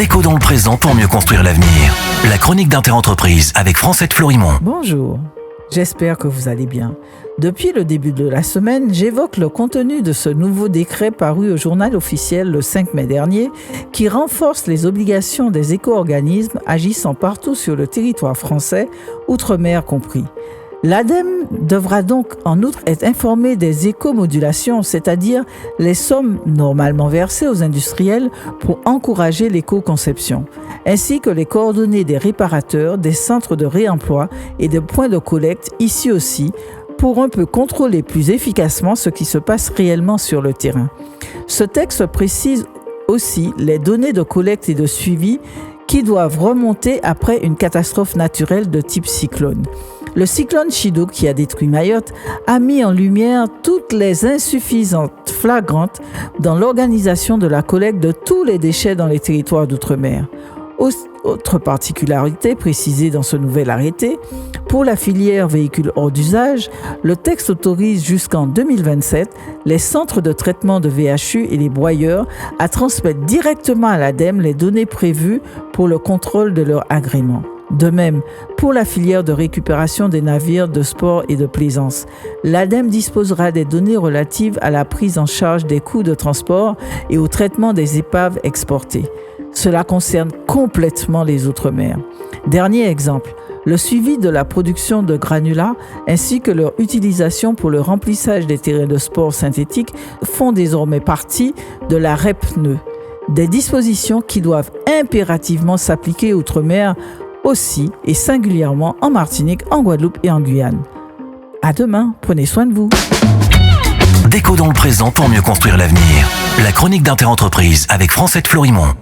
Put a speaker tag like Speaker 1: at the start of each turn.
Speaker 1: Déco dans le présent pour mieux construire l'avenir. La chronique d'Interentreprise avec Francette Florimond.
Speaker 2: Bonjour, j'espère que vous allez bien. Depuis le début de la semaine, j'évoque le contenu de ce nouveau décret paru au journal officiel le 5 mai dernier qui renforce les obligations des éco-organismes agissant partout sur le territoire français, outre-mer compris. L'ADEME devra donc en outre être informée des éco-modulations, c'est-à-dire les sommes normalement versées aux industriels pour encourager l'éco-conception, ainsi que les coordonnées des réparateurs, des centres de réemploi et des points de collecte ici aussi, pour un peu contrôler plus efficacement ce qui se passe réellement sur le terrain. Ce texte précise aussi les données de collecte et de suivi qui doivent remonter après une catastrophe naturelle de type cyclone. Le cyclone Chido, qui a détruit Mayotte, a mis en lumière toutes les insuffisances flagrantes dans l'organisation de la collecte de tous les déchets dans les territoires d'outre-mer. Autre particularité précisée dans ce nouvel arrêté, pour la filière véhicules hors d'usage, le texte autorise jusqu'en 2027 les centres de traitement de VHU et les broyeurs à transmettre directement à l'ADEME les données prévues pour le contrôle de leur agrément. De même, pour la filière de récupération des navires de sport et de plaisance, l'ADEME disposera des données relatives à la prise en charge des coûts de transport et au traitement des épaves exportées. Cela concerne complètement les Outre-mer. Dernier exemple, le suivi de la production de granulats ainsi que leur utilisation pour le remplissage des terrains de sport synthétiques font désormais partie de la REP-NE. Des dispositions qui doivent impérativement s'appliquer Outre-mer aussi et singulièrement en Martinique, en Guadeloupe et en Guyane. À demain, prenez soin de vous.
Speaker 1: Déco dans le présent pour mieux construire l'avenir. La chronique d'Interentreprise avec Francette Florimond.